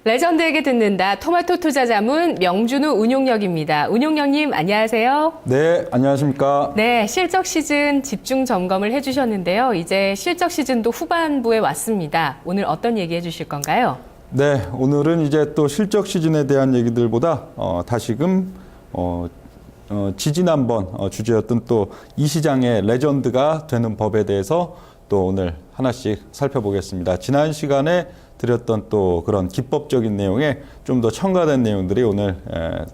레전드에게 듣는다. 토마토 투자 자문 명준우 운용력입니다. 운용력님 안녕하세요. 네, 안녕하십니까. 네, 실적 시즌 집중 점검을 해주셨는데요. 이제 실적 시즌도 후반부에 왔습니다. 오늘 어떤 얘기 해주실 건가요? 네, 오늘은 이제 또 실적 시즌에 대한 얘기들보다 다시금 지지난번 주제였던 또 이 시장의 레전드가 되는 법에 대해서 또 오늘 하나씩 살펴보겠습니다. 지난 시간에 드렸던 또 그런 기법적인 내용에 좀 더 첨가된 내용들이 오늘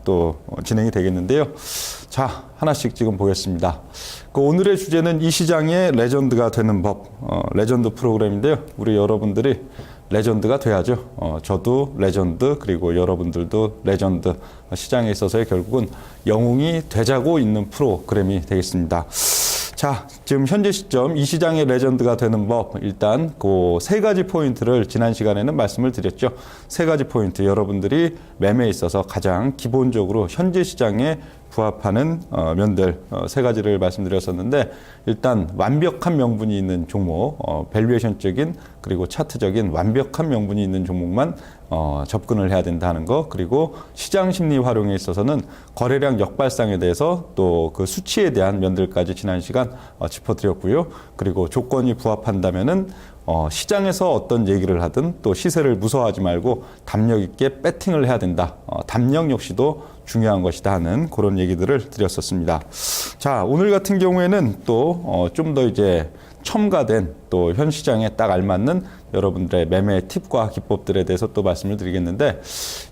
또 진행이 되겠는데요. 자, 하나씩 지금 보겠습니다. 오늘의 주제는 이 시장의 레전드가 되는 법, 레전드 프로그램인데요. 우리 여러분들이 레전드가 돼야죠. 저도 레전드, 그리고 여러분들도 레전드, 시장에 있어서의 결국은 영웅이 되자고 있는 프로그램이 되겠습니다. 자, 지금 현재 시점 이 시장의 레전드가 되는 법, 일단 그 세 가지 포인트를 지난 시간에는 말씀을 드렸죠. 세 가지 포인트, 여러분들이 매매에 있어서 가장 기본적으로 현재 시장에 부합하는 면들 세 가지를 말씀드렸었는데, 일단 완벽한 명분이 있는 종목, 밸류에이션적인 그리고 차트적인 완벽한 명분이 있는 종목만 접근을 해야 된다는 거, 그리고 시장 심리 활용에 있어서는 거래량 역발상에 대해서 또 그 수치에 대한 면들까지 지난 시간 짚어드렸고요. 그리고 조건이 부합한다면은 시장에서 어떤 얘기를 하든 또 시세를 무서워하지 말고 담력 있게 배팅을 해야 된다. 담력 역시도 중요한 것이다 하는 그런 얘기들을 드렸었습니다. 자, 오늘 같은 경우에는 또 좀 더 이제 첨가된 또 현 시장에 딱 알맞는 여러분들의 매매 팁과 기법들에 대해서 또 말씀을 드리겠는데,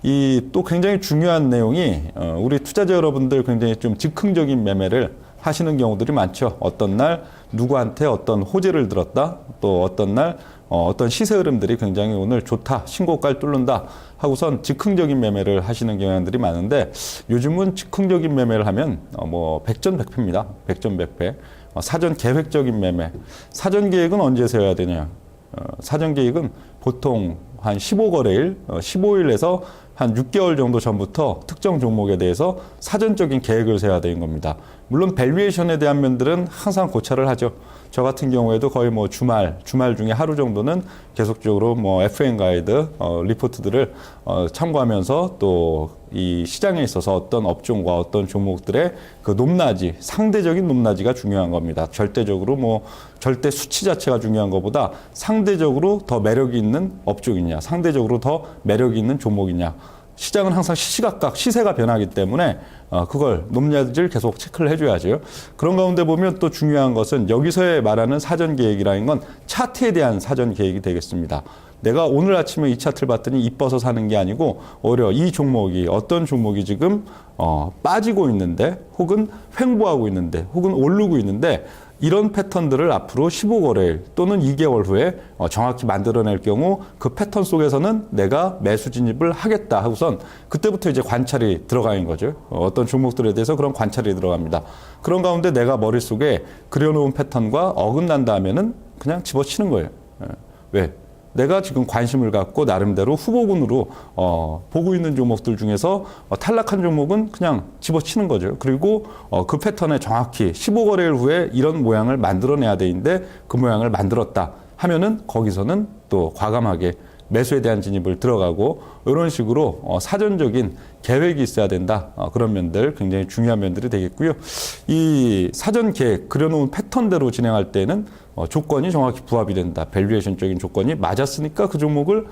이 또 굉장히 중요한 내용이 우리 투자자 여러분들 굉장히 좀 즉흥적인 매매를 하시는 경우들이 많죠. 어떤 날 누구한테 어떤 호재를 들었다, 또 어떤 날 어떤 시세 흐름들이 굉장히 오늘 좋다, 신고가를 뚫는다 하고선 즉흥적인 매매를 하시는 경향들이 많은데, 요즘은 즉흥적인 매매를 하면 뭐 백전백패입니다. 백전백패. 사전 계획적인 매매. 사전 계획은 언제 세워야 되냐? 사전 계획은 보통 한 15거래일, 15일에서 한 6개월 정도 전부터 특정 종목에 대해서 사전적인 계획을 세워야 되는 겁니다. 물론 밸류에이션에 대한 면들은 항상 고찰을 하죠. 저 같은 경우에도 거의 뭐 주말 중에 하루 정도는 계속적으로 뭐 FM 가이드 리포트들을 참고하면서 또 이 시장에 있어서 어떤 업종과 어떤 종목들의 그 높낮이, 상대적인 높낮이가 중요한 겁니다. 절대적으로 뭐 절대 수치 자체가 중요한 것보다 상대적으로 더 매력이 있는 업종이냐, 상대적으로 더 매력이 있는 종목이냐. 시장은 항상 시시각각 시세가 변하기 때문에 그걸 높낮이를 계속 체크를 해줘야죠. 그런 가운데 보면 또 중요한 것은 여기서의 말하는 사전 계획이라는 건 차트에 대한 사전 계획이 되겠습니다. 내가 오늘 아침에 이 차트를 봤더니 이뻐서 사는 게 아니고, 오히려 이 종목이 어떤 종목이 지금 빠지고 있는데, 혹은 횡보하고 있는데, 혹은 오르고 있는데, 이런 패턴들을 앞으로 15거래일 또는 2개월 후에 정확히 만들어낼 경우 그 패턴 속에서는 내가 매수 진입을 하겠다 하고선 그때부터 이제 관찰이 들어가는 거죠. 어떤 종목들에 대해서 그런 관찰이 들어갑니다. 그런 가운데 내가 머릿속에 그려놓은 패턴과 어긋난다 하면은 그냥 집어치는 거예요. 왜? 내가 지금 관심을 갖고 나름대로 후보군으로 보고 있는 종목들 중에서 탈락한 종목은 그냥 집어치는 거죠. 그리고 그 패턴에 정확히 15거래일 후에 이런 모양을 만들어내야 되는데 그 모양을 만들었다 하면은 거기서는 또 과감하게 매수에 대한 진입을 들어가고, 이런 식으로 사전적인 계획이 있어야 된다. 그런 면들, 굉장히 중요한 면들이 되겠고요. 이 사전 계획, 그려놓은 패턴대로 진행할 때는 조건이 정확히 부합이 된다. 밸류에이션적인 조건이 맞았으니까 그 종목을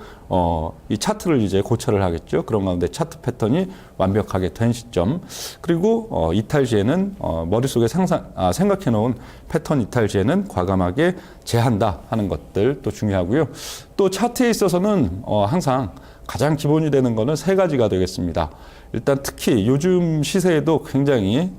이 차트를 이제 고찰을 하겠죠. 그런 가운데 차트 패턴이 완벽하게 된 시점, 그리고 이탈 시에는 머릿속에 생각해 놓은 패턴 이탈 시에는 과감하게 제한다 하는 것들 또 중요하고요. 또 차트에 있어서는 항상 가장 기본이 되는 거는 세 가지가 되겠습니다. 일단 특히 요즘 시세에도 굉장히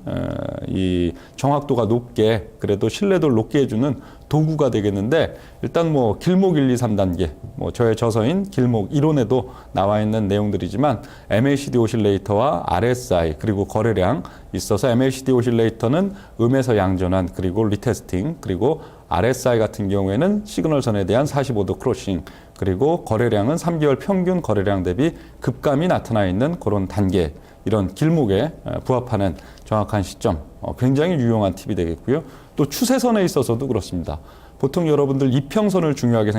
이 정확도가 높게, 그래도 신뢰도를 높게 해주는 도구가 되겠는데, 일단 뭐 길목 1, 2, 3단계, 뭐 저의 저서인 길목 이론에도 나와 있는 내용들이지만, MACD 오실레이터와 RSI 그리고 거래량 있어서, MACD 오실레이터는 음에서 양전환 그리고 리테스팅, 그리고 RSI 같은 경우에는 시그널선에 대한 45도 크로싱, 그리고 거래량은 3개월 평균 거래량 대비 급감이 나타나 있는 그런 단계, 이런 길목에 부합하는 정확한 시점, 굉장히 유용한 팁이 되겠고요. 또 추세선에 있어서도 그렇습니다. 보통 여러분들 이평선을 중요하게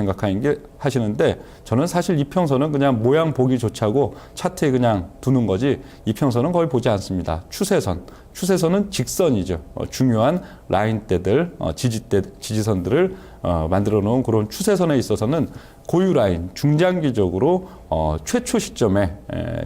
하시는데 저는 사실 이평선은 그냥 모양 보기 좋자고 차트에 그냥 두는 거지 이평선은 거의 보지 않습니다. 추세선은 직선이죠. 중요한 라인대들, 지지선들을 만들어 놓은 그런 추세선에 있어서는 고유 라인, 중장기적으로 최초 시점에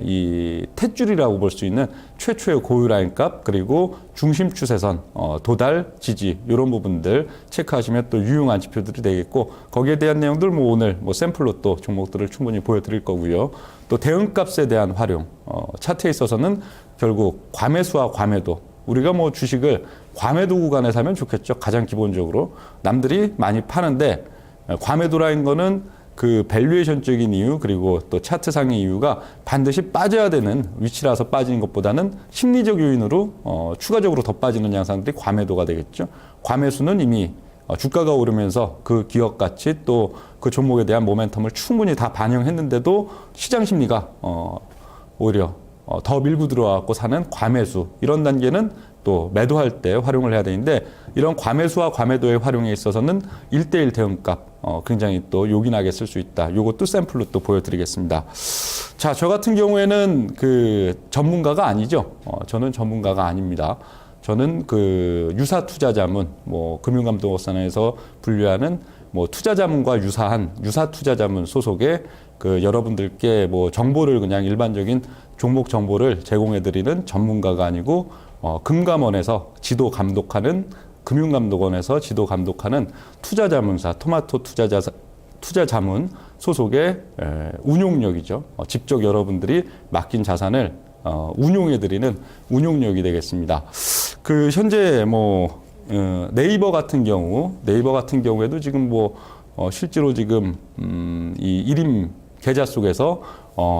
이 탯줄이라고 볼 수 있는 최초의 고유 라인 값 그리고 중심 추세선, 도달, 지지 이런 부분들 체크하시면 또 유용한 지표들이 되겠고 거기에 대한 내용들 뭐 오늘 뭐 샘플로 또 종목들을 충분히 보여드릴 거고요. 또 대응값에 대한 활용, 차트에 있어서는 결국 과매수와 과매도 우리가 뭐 주식을 과매도 구간에 사면 좋겠죠. 가장 기본적으로 남들이 많이 파는데 과매도라는 거는 그 밸류에이션적인 이유 그리고 또 차트상의 이유가 반드시 빠져야 되는 위치라서 빠지는 것보다는 심리적 요인으로 추가적으로 더 빠지는 양상들이 과매도가 되겠죠. 과매수는 이미 주가가 오르면서 그 기업 가치 또 그 종목에 대한 모멘텀을 충분히 다 반영했는데도 시장 심리가 오히려 더 밀고 들어와서 사는 과매수 이런 단계는 또 매도할 때 활용을 해야 되는데 이런 과매수와 과매도의 활용에 있어서는 1대1 대응값 굉장히 또 요긴하게 쓸 수 있다. 요것도 샘플로 또 보여드리겠습니다. 자, 저 같은 경우에는 그 전문가가 아니죠. 저는 전문가가 아닙니다. 저는 그 유사 투자자문, 뭐 금융감독원에서 분류하는 뭐 투자자문과 유사한 유사 투자자문 소속의 그 여러분들께 뭐 정보를 그냥 일반적인 종목 정보를 제공해드리는 전문가가 아니고 금감원에서 지도 감독하는 금융감독원에서 지도 감독하는 투자자문사 토마토 투자자문 소속의 운용력이죠. 직접 여러분들이 맡긴 자산을 운용해드리는 운용력이 되겠습니다. 그 현재 뭐 네이버 같은 경우에도 지금 뭐 실제로 지금 이 일임 계좌 속에서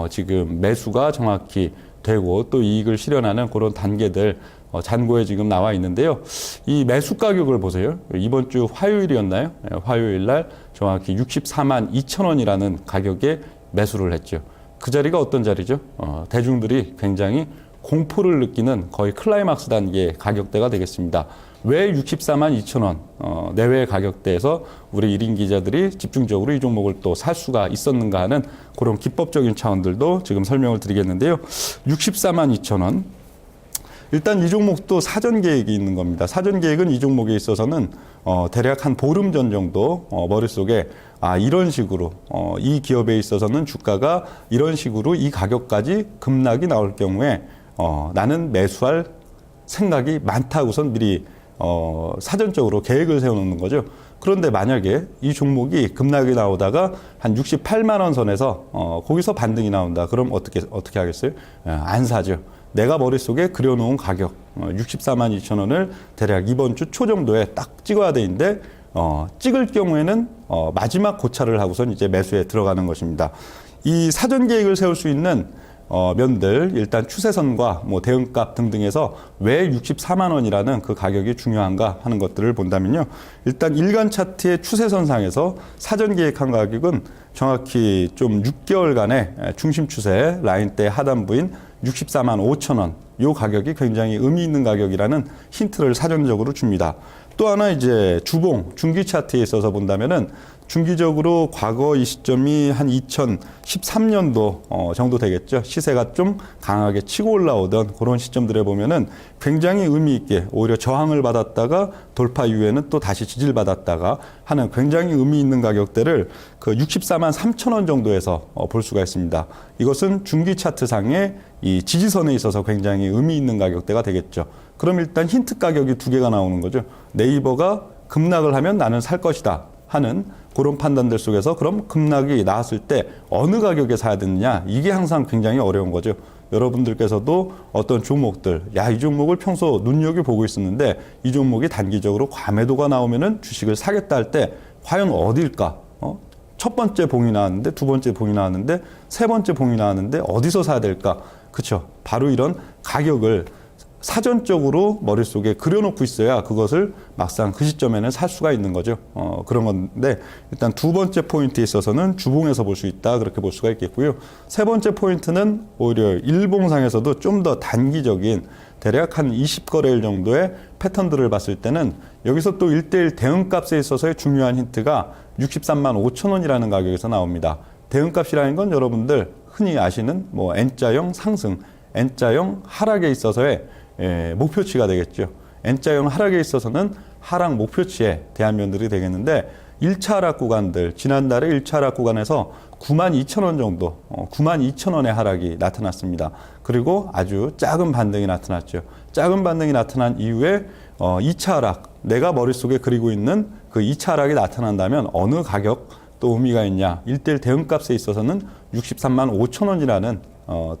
지금 매수가 정확히 되고 또 이익을 실현하는 그런 단계들 잔고에 지금 나와 있는데요. 이 매수 가격을 보세요. 이번 주 화요일이었나요? 화요일 날 정확히 64만 2천 원이라는 가격에 매수를 했죠. 그 자리가 어떤 자리죠? 대중들이 굉장히 공포를 느끼는 거의 클라이막스 단계의 가격대가 되겠습니다. 왜 64만 2천 원 내외의 가격대에서 우리 1인 기자들이 집중적으로 이 종목을 또 살 수가 있었는가 하는 그런 기법적인 차원들도 지금 설명을 드리겠는데요. 64만 2천 원. 일단 이 종목도 사전 계획이 있는 겁니다. 사전 계획은 이 종목에 있어서는 대략 한 보름 전 정도 머릿속에 이런 식으로 이 기업에 있어서는 주가가 이런 식으로 이 가격까지 급락이 나올 경우에 나는 매수할 생각이 많다고선 미리 사전적으로 계획을 세워놓는 거죠. 그런데 만약에 이 종목이 급락이 나오다가 한 68만 원 선에서 거기서 반등이 나온다. 그럼 어떻게 하겠어요? 안 사죠. 내가 머릿속에 그려놓은 가격 64만 2천 원을 대략 이번 주 초 정도에 딱 찍어야 되는데 찍을 경우에는 마지막 고찰을 하고선 이제 매수에 들어가는 것입니다. 이 사전 계획을 세울 수 있는 면들 일단 추세선과 뭐 대응값 등등에서 왜 64만 원이라는 그 가격이 중요한가 하는 것들을 본다면요. 일단 일간 차트의 추세선상에서 사전 계획한 가격은 정확히 좀 6개월간의 중심 추세 라인대 하단부인 64만 5천 원. 이 가격이 굉장히 의미 있는 가격이라는 힌트를 사전적으로 줍니다. 또 하나 이제 주봉, 중기 차트에 있어서 본다면은 중기적으로 과거 이 시점이 한 2013년도 정도 되겠죠. 시세가 좀 강하게 치고 올라오던 그런 시점들에 보면은 굉장히 의미 있게 오히려 저항을 받았다가 돌파 이후에는 또 다시 지지를 받았다가 하는 굉장히 의미 있는 가격대를 그 64만 3천 원 정도에서 볼 수가 있습니다. 이것은 중기 차트상의 이 지지선에 있어서 굉장히 의미 있는 가격대가 되겠죠. 그럼 일단 힌트 가격이 두 개가 나오는 거죠. 네이버가 급락을 하면 나는 살 것이다 하는 그런 판단들 속에서 그럼 급락이 나왔을 때 어느 가격에 사야 되느냐 이게 항상 굉장히 어려운 거죠. 여러분들께서도 어떤 종목들 이 종목을 평소 눈여겨보고 있었는데 이 종목이 단기적으로 과매도가 나오면은 주식을 사겠다 할 때 과연 어딜까? 첫 번째 봉이 나왔는데 두 번째 봉이 나왔는데 세 번째 봉이 나왔는데 어디서 사야 될까? 그렇죠. 바로 이런 가격을 사전적으로 머릿속에 그려놓고 있어야 그것을 막상 그 시점에는 살 수가 있는 거죠. 그런 건데 일단 두 번째 포인트에 있어서는 주봉에서 볼 수 있다. 그렇게 볼 수가 있겠고요. 세 번째 포인트는 오히려 일봉상에서도 좀 더 단기적인 대략 한 20거래일 정도의 패턴들을 봤을 때는 여기서 또 1대1 대응값에 있어서의 중요한 힌트가 63만 5천 원이라는 가격에서 나옵니다. 대응값이라는 건 여러분들 흔히 아시는 뭐 N자형 상승, N자형 하락에 있어서의 목표치가 되겠죠. N자형 하락에 있어서는 하락 목표치에 대한 면들이 되겠는데 1차 하락 구간들, 지난달에 1차 하락 구간에서 9만 2천 원 정도, 9만 2천 원의 하락이 나타났습니다. 그리고 아주 작은 반등이 나타났죠. 작은 반등이 나타난 이후에 2차 하락, 내가 머릿속에 그리고 있는 그 2차 하락이 나타난다면 어느 가격 또 의미가 있냐. 1대1 대응값에 있어서는 63만 5천 원이라는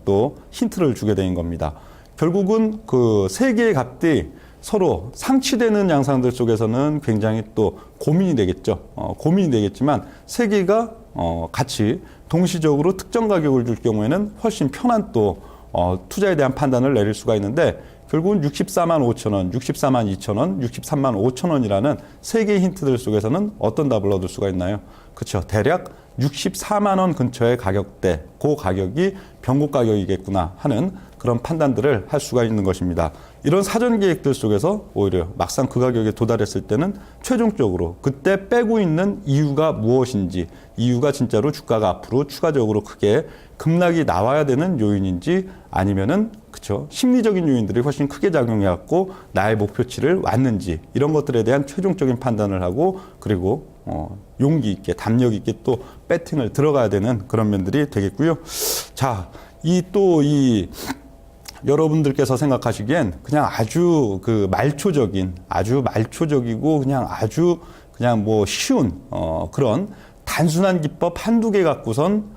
또 힌트를 주게 된 겁니다. 결국은 그 세 개의 값들이 서로 상치되는 양상들 속에서는 굉장히 또 고민이 되겠죠. 고민이 되겠지만 세 개가 같이 동시적으로 특정 가격을 줄 경우에는 훨씬 편한 또 투자에 대한 판단을 내릴 수가 있는데 결국은 64만 5천 원, 64만 2천 원, 63만 5천 원이라는 세 개의 힌트들 속에서는 어떤 답을 얻을 수가 있나요? 그렇죠. 대략 64만 원 근처의 가격대, 그 가격이 변곡 가격이겠구나 하는 그런 판단들을 할 수가 있는 것입니다. 이런 사전 계획들 속에서 오히려 막상 그 가격에 도달했을 때는 최종적으로 그때 빼고 있는 이유가 무엇인지, 이유가 진짜로 주가가 앞으로 추가적으로 크게 급락이 나와야 되는 요인인지 아니면은 그쵸 심리적인 요인들이 훨씬 크게 작용해갖고 나의 목표치를 왔는지 이런 것들에 대한 최종적인 판단을 하고 그리고 용기 있게 담력 있게 또 배팅을 들어가야 되는 그런 면들이 되겠고요. 자, 이 여러분들께서 생각하시기엔 그냥 아주 그 아주 말초적이고 그냥 뭐 쉬운 그런 단순한 기법 한두 개 갖고선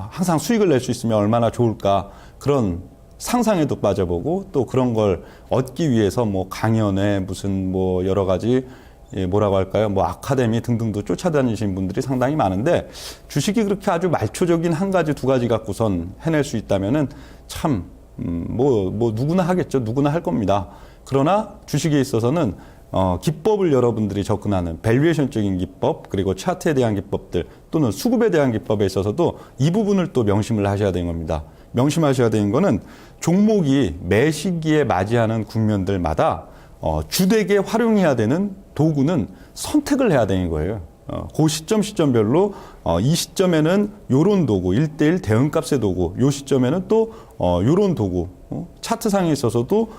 항상 수익을 낼 수 있으면 얼마나 좋을까 그런 상상에도 빠져보고 또 그런 걸 얻기 위해서 뭐 강연에 무슨 뭐 여러 가지 뭐라고 할까요? 뭐 아카데미 등등도 쫓아다니신 분들이 상당히 많은데 주식이 그렇게 아주 말초적인 한 가지 두 가지 갖고선 해낼 수 있다면은 참 뭐 누구나 하겠죠. 누구나 할 겁니다. 그러나 주식에 있어서는 기법을 여러분들이 접근하는 밸류에이션적인 기법 그리고 차트에 대한 기법들 또는 수급에 대한 기법에 있어서도 이 부분을 또 명심을 하셔야 되는 겁니다. 명심하셔야 되는 거는 종목이 매 시기에 맞이하는 국면들마다 주되게 활용해야 되는 도구는 선택을 해야 되는 거예요. 그 시점별로 이 시점에는 요런 도구, 1대1 대응값의 도구, 요 시점에는 또 요런 도구, 차트상에 있어서도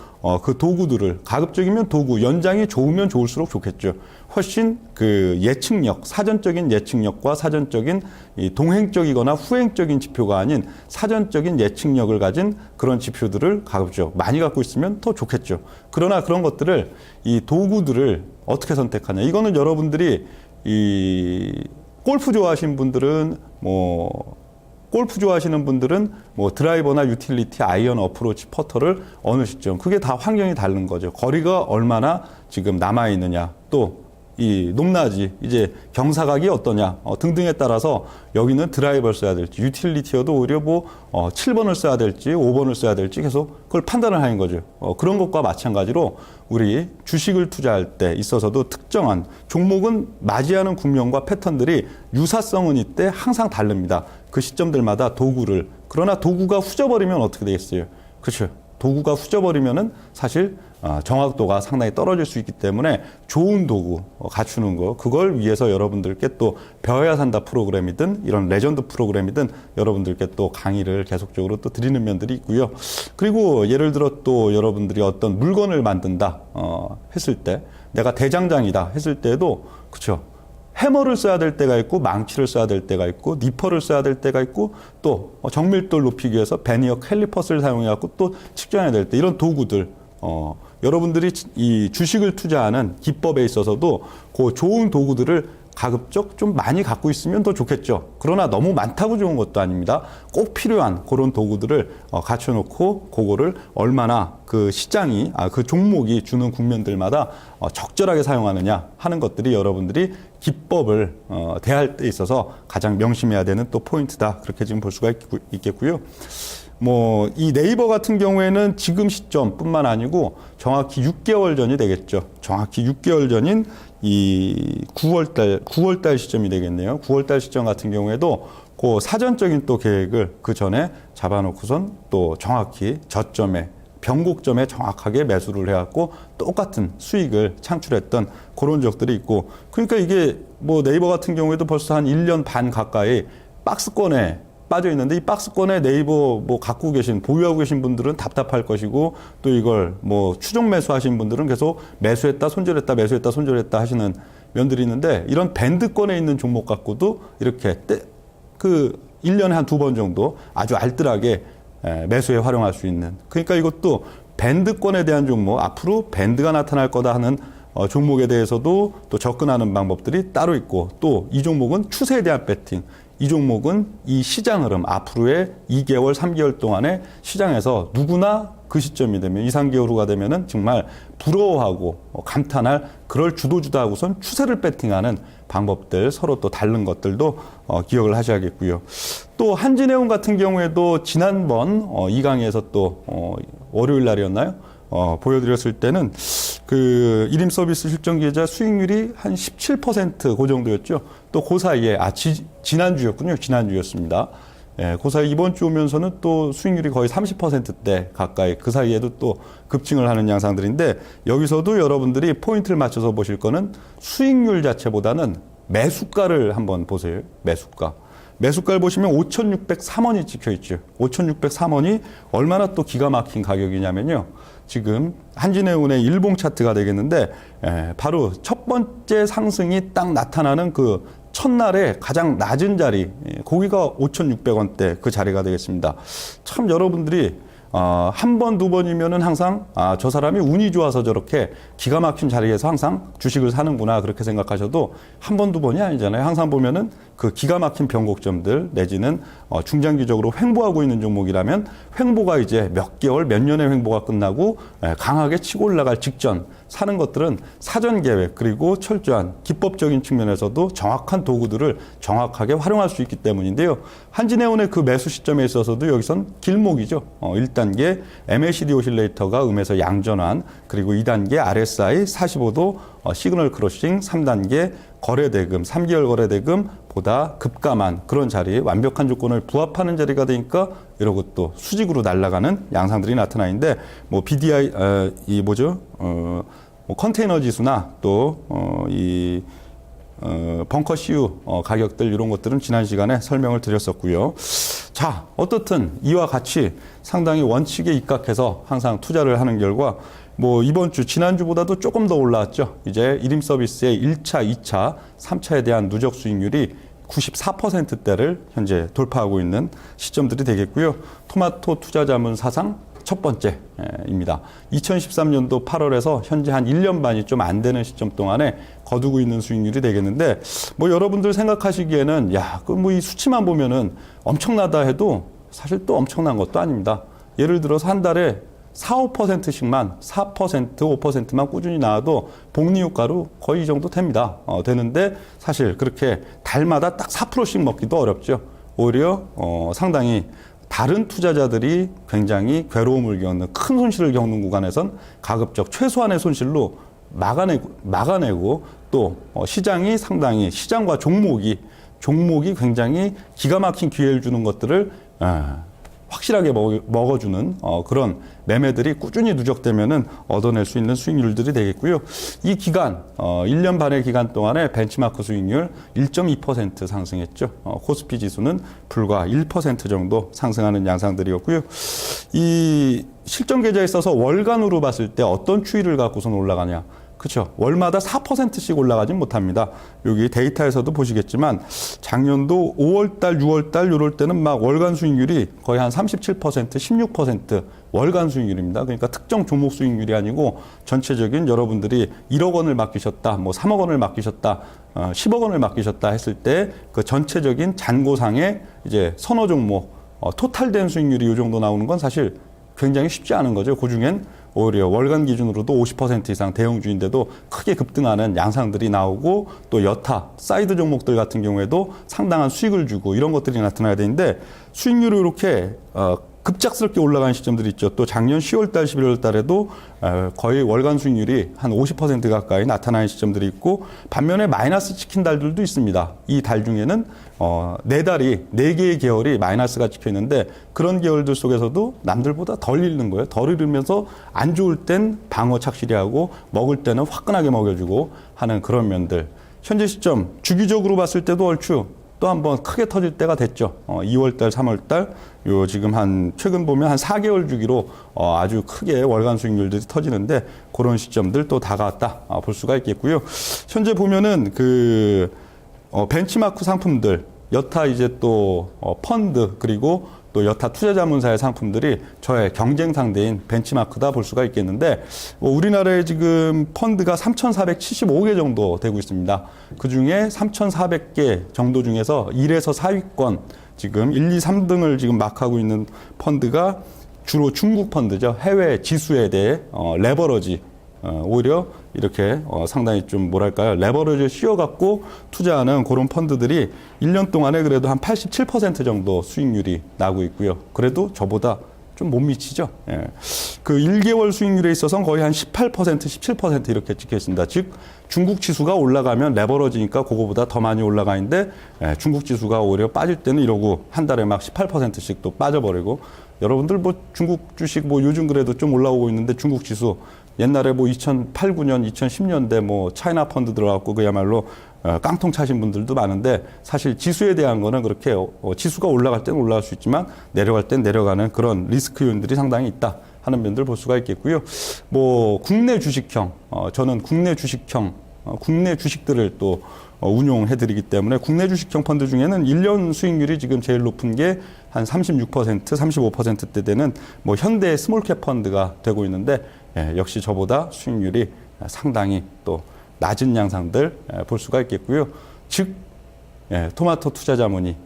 그 도구들을 가급적이면 도구, 연장이 좋으면 좋을수록 좋겠죠. 훨씬 그 예측력, 사전적인 예측력과 사전적인 이 동행적이거나 후행적인 지표가 아닌 사전적인 예측력을 가진 그런 지표들을 가급적 많이 갖고 있으면 더 좋겠죠. 그러나 그런 것들을 이 도구들을 어떻게 선택하냐. 이거는 여러분들이 이 골프 좋아하시는 분들은 드라이버나 유틸리티, 아이언, 어프로치, 퍼터를 어느 시점 그게 다 환경이 다른 거죠. 거리가 얼마나 지금 남아 있느냐, 또 이 높낮이 이제 경사각이 어떠냐 등등에 따라서 여기는 드라이버를 써야 될지 유틸리티어도 오히려 7번을 써야 될지 5번을 써야 될지 계속 그걸 판단을 하는 거죠. 그런 것과 마찬가지로 우리 주식을 투자할 때 있어서도 특정한 종목은 맞이하는 국면과 패턴들이 유사성은 이때 항상 다릅니다. 그 시점들마다 그러나 도구가 후져버리면 어떻게 되겠어요? 그렇죠. 도구가 후져버리면은 사실 정확도가 상당히 떨어질 수 있기 때문에 좋은 도구 갖추는 거 그걸 위해서 여러분들께 또 배워야 산다 프로그램이든 이런 레전드 프로그램이든 여러분들께 또 강의를 계속적으로 또 드리는 면들이 있고요. 그리고 예를 들어 또 여러분들이 어떤 물건을 만든다 했을 때 내가 대장장이다 했을 때도 그렇죠. 해머를 써야 될 때가 있고 망치를 써야 될 때가 있고 니퍼를 써야 될 때가 있고 또 정밀도를 높이기 위해서 베니어 캘리퍼스를 사용해 갖고 또 측정해야 될 때 이런 도구들 여러분들이 이 주식을 투자하는 기법에 있어서도 그 좋은 도구들을 가급적 좀 많이 갖고 있으면 더 좋겠죠. 그러나 너무 많다고 좋은 것도 아닙니다. 꼭 필요한 그런 도구들을 갖춰놓고 그거를 얼마나 그 시장이 그 종목이 주는 국면들마다 적절하게 사용하느냐 하는 것들이 여러분들이 기법을 대할 때 있어서 가장 명심해야 되는 또 포인트다. 그렇게 지금 볼 수가 있겠고요. 이 네이버 같은 경우에는 지금 시점뿐만 아니고 정확히 6개월 전이 되겠죠. 정확히 6개월 전인 이 9월달 시점이 되겠네요. 9월달 시점 같은 경우에도 그 사전적인 또 계획을 그 전에 잡아놓고선 또 정확히 저점에 변곡점에 정확하게 매수를 해갖고 똑같은 수익을 창출했던 그런 적들이 있고, 그러니까 이게 뭐 네이버 같은 경우에도 벌써 한 1년 반 가까이 박스권에 빠져 있는데, 이 박스권에 네이버 뭐 갖고 계신, 보유하고 계신 분들은 답답할 것이고, 또 이걸 뭐 추종 매수하신 분들은 계속 매수했다 손절했다 매수했다 손절했다 하시는 면들이 있는데, 이런 밴드권에 있는 종목 갖고도 이렇게 그 1년에 한 2번 정도 아주 알뜰하게 매수에 활용할 수 있는, 그러니까 이것도 밴드권에 대한 종목, 앞으로 밴드가 나타날 거다 하는 종목에 대해서도 또 접근하는 방법들이 따로 있고, 또 이 종목은 추세에 대한 배팅, 이 종목은 이 시장 흐름, 앞으로의 2개월, 3개월 동안의 시장에서 누구나 그 시점이 되면 2, 3개월 후가 되면은 정말 부러워하고 감탄할 그럴 주도주다 하고선 추세를 배팅하는 방법들, 서로 또 다른 것들도 기억을 하셔야겠고요. 또 한진해운 같은 경우에도 지난번 이 강의에서 또 월요일 날이었나요? 보여드렸을 때는 그 일임 서비스 실전 계좌 수익률이 한 17% 그 정도였죠. 또 그 사이에 지난주였군요. 지난주였습니다. 예, 그 사이 이번 주 오면서는 또 수익률이 거의 30%대 가까이, 그 사이에도 또 급증을 하는 양상들인데, 여기서도 여러분들이 포인트를 맞춰서 보실 거는 수익률 자체보다는 매수가를 한번 보세요. 매수가를 보시면 5,603원이 찍혀 있죠. 5,603원이 얼마나 또 기가 막힌 가격이냐면요. 지금 한진해운의 일봉 차트가 되겠는데, 바로 첫 번째 상승이 딱 나타나는 그 첫날에 가장 낮은 자리, 거기가 5,600원대 그 자리가 되겠습니다. 참 여러분들이 한 번, 두 번이면은 항상 저 사람이 운이 좋아서 저렇게 기가 막힌 자리에서 항상 주식을 사는구나, 그렇게 생각하셔도 한 번, 두 번이 아니잖아요. 항상 보면은 그 기가 막힌 변곡점들 내지는 중장기적으로 횡보하고 있는 종목이라면, 횡보가 이제 몇 개월, 몇 년의 횡보가 끝나고 강하게 치고 올라갈 직전 사는 것들은 사전 계획, 그리고 철저한 기법적인 측면에서도 정확한 도구들을 정확하게 활용할 수 있기 때문인데요. 한진해운의 그 매수 시점에 있어서도 여기선 길목이죠. 1단계 MACD 오실레이터가 음에서 양전환, 그리고 2단계 RSI 45도 시그널 크로싱, 3단계 거래대금, 3개월 거래대금보다 급감한 그런 자리, 완벽한 조건을 부합하는 자리가 되니까 이러고 또 수직으로 날아가는 양상들이 나타나 있는데, 뭐 BDI 뭐 컨테이너 지수나 또 벙커 CU 가격들, 이런 것들은 지난 시간에 설명을 드렸었고요. 자, 어떻든 이와 같이 상당히 원칙에 입각해서 항상 투자를 하는 결과, 뭐 이번 주, 지난주보다도 조금 더 올라왔죠. 이제 일임 서비스의 1차, 2차, 3차에 대한 누적 수익률이 94%대를 현재 돌파하고 있는 시점들이 되겠고요. 토마토 투자자문 사상 첫 번째입니다. 2013년도 8월에서 현재 한 1년 반이 좀 안 되는 시점 동안에 거두고 있는 수익률이 되겠는데, 뭐 여러분들 생각하시기에는 야, 그 뭐 이 수치만 보면은 엄청나다 해도 사실 또 엄청난 것도 아닙니다. 예를 들어서 한 달에 4, 5%씩만, 4%, 5%만 꾸준히 나와도 복리효과로 거의 이 정도 됩니다. 되는데 사실 그렇게 달마다 딱 4%씩 먹기도 어렵죠. 오히려 상당히 다른 투자자들이 굉장히 괴로움을 겪는, 큰 손실을 겪는 구간에선 가급적 최소한의 손실로 막아내고 또 시장이 상당히, 시장과 종목이 굉장히 기가 막힌 기회를 주는 것들을 확실하게 먹어주는 그런 매매들이 꾸준히 누적되면은 얻어낼 수 있는 수익률들이 되겠고요. 이 기간, 1년 반의 기간 동안에 벤치마크 수익률 1.2% 상승했죠. 코스피 지수는 불과 1% 정도 상승하는 양상들이었고요. 이 실전 계좌에 있어서 월간으로 봤을 때 어떤 추이를 갖고선 올라가냐. 그렇죠. 월마다 4%씩 올라가진 못합니다. 여기 데이터에서도 보시겠지만 작년도 5월달, 6월달 이럴 때는 막 월간 수익률이 거의 한 37%, 16% 월간 수익률입니다. 그러니까 특정 종목 수익률이 아니고 전체적인, 여러분들이 1억 원을 맡기셨다, 뭐 3억 원을 맡기셨다, 10억 원을 맡기셨다 했을 때 그 전체적인 잔고상의 이제 선호 종목 토탈된 수익률이 이 정도 나오는 건 사실 굉장히 쉽지 않은 거죠. 그중엔 오히려 월간 기준으로도 50% 이상 대형주인데도 크게 급등하는 양상들이 나오고, 또 여타 사이드 종목들 같은 경우에도 상당한 수익을 주고, 이런 것들이 나타나야 되는데, 수익률이 이렇게 급작스럽게 올라간 시점들이 있죠. 또 작년 10월 달, 11월 달에도 거의 월간 수익률이 한 50% 가까이 나타나는 시점들이 있고, 반면에 마이너스 찍힌 달들도 있습니다. 이 달 중에는 네 개의 계열이 마이너스가 찍혀 있는데, 그런 계열들 속에서도 남들보다 덜 잃는 거예요. 덜 잃으면서 안 좋을 땐 방어 착실히 하고, 먹을 때는 화끈하게 먹여주고 하는 그런 면들. 현재 시점 주기적으로 봤을 때도 얼추 또 한번 크게 터질 때가 됐죠. 2월달, 3월달, 요 지금 한 최근 보면 한 4개월 주기로 아주 크게 월간 수익률들이 터지는데, 그런 시점들 또 다가왔다 볼 수가 있겠고요. 현재 보면은 그 벤치마크 상품들, 여타 이제 또 펀드, 그리고 또 여타 투자자문사의 상품들이 저의 경쟁 상대인 벤치마크다 볼 수가 있겠는데, 우리나라에 지금 펀드가 3,475개 정도 되고 있습니다. 그 중에 3,400개 정도 중에서 1에서 4위권, 지금 1, 2, 3등을 지금 막하고 있는 펀드가 주로 중국 펀드죠. 해외 지수에 대해 레버러지, 오히려 이렇게 상당히 좀 뭐랄까요, 레버리지를 씌워갖고 투자하는 그런 펀드들이 1년 동안에 그래도 한 87% 정도 수익률이 나고 있고요. 그래도 저보다 좀 못 미치죠. 예. 그 1개월 수익률에 있어서는 거의 한 18%, 17% 이렇게 찍혀 있습니다. 즉 중국 지수가 올라가면 레버러지니까 그거보다 더 많이 올라가 있는데, 중국 지수가 오히려 빠질 때는 이러고 한 달에 막 18%씩 또 빠져버리고, 여러분들 뭐 중국 주식 뭐 요즘 그래도 좀 올라오고 있는데, 중국 지수 옛날에 뭐 2008, 9년, 2010년대 뭐 차이나 펀드 들어갔고 그야말로 깡통 차신 분들도 많은데, 사실 지수에 대한 거는 그렇게 지수가 올라갈 때는 올라갈 수 있지만 내려갈 땐 내려가는 그런 리스크 요인들이 상당히 있다 하는 면들 볼 수가 있겠고요. 뭐 국내 주식형, 저는 국내 주식형, 국내 주식들을 또 운용해드리기 때문에, 국내 주식형 펀드 중에는 1년 수익률이 지금 제일 높은 게 한 36%, 35%대 되는 뭐 현대 스몰캡 펀드가 되고 있는데, 역시 저보다 수익률이 상당히 또 낮은 양상들 볼 수가 있겠고요. 즉 토마토 투자자문의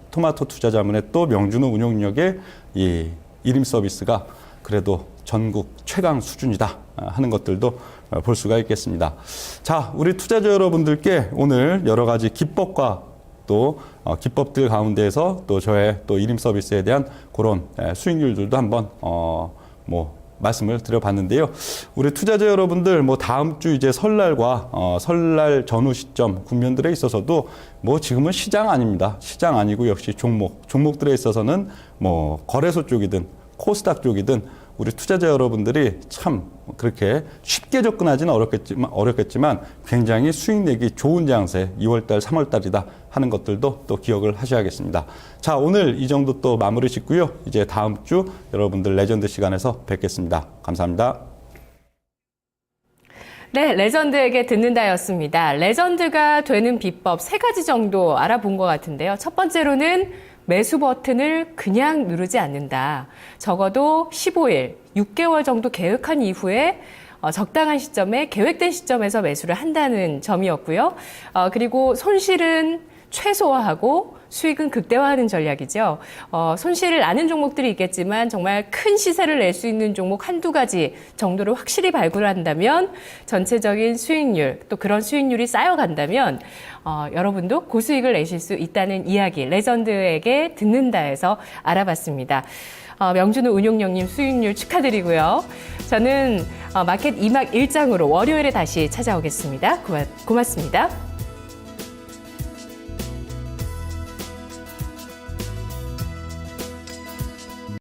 또 명준호 운용력의 이 일임 서비스가 그래도 전국 최강 수준이다 하는 것들도 볼 수가 있겠습니다. 자, 우리 투자자 여러분들께 오늘 여러 가지 기법과 또 기법들 가운데에서 또 저의 또 일임 서비스에 대한 그런 수익률들도 한번 뭐 말씀을 드려봤는데요. 우리 투자자 여러분들 뭐 다음 주 이제 설날과 설날 전후 시점 국면들에 있어서도 뭐 지금은 시장 아닙니다. 시장 아니고 역시 종목들에 있어서는 뭐 거래소 쪽이든 코스닥 쪽이든 우리 투자자 여러분들이 참 그렇게 쉽게 접근하지는 어렵겠지만 굉장히 수익 내기 좋은 장세 2월달, 3월달이다 하는 것들도 또 기억을 하셔야겠습니다. 자, 오늘 이 정도 또 마무리 짓고요. 이제 다음 주 여러분들 레전드 시간에서 뵙겠습니다. 감사합니다. 네, 레전드에게 듣는다였습니다. 레전드가 되는 비법 3가지 정도 알아본 것 같은데요. 첫 번째로는 매수 버튼을 그냥 누르지 않는다. 적어도 15일, 6개월 정도 계획한 이후에 적당한 시점에 계획된 시점에서 매수를 한다는 점이었고요. 그리고 손실은 최소화하고 수익은 극대화하는 전략이죠. 손실을 나는 종목들이 있겠지만 정말 큰 시세를 낼 수 있는 종목 한두 가지 정도를 확실히 발굴한다면 전체적인 수익률, 또 그런 수익률이 쌓여간다면 여러분도 고수익을 내실 수 있다는 이야기, 레전드에게 듣는다에서 알아봤습니다. 명준호 운용령님 수익률 축하드리고요. 저는 마켓 2막 1장으로 월요일에 다시 찾아오겠습니다. 고맙습니다.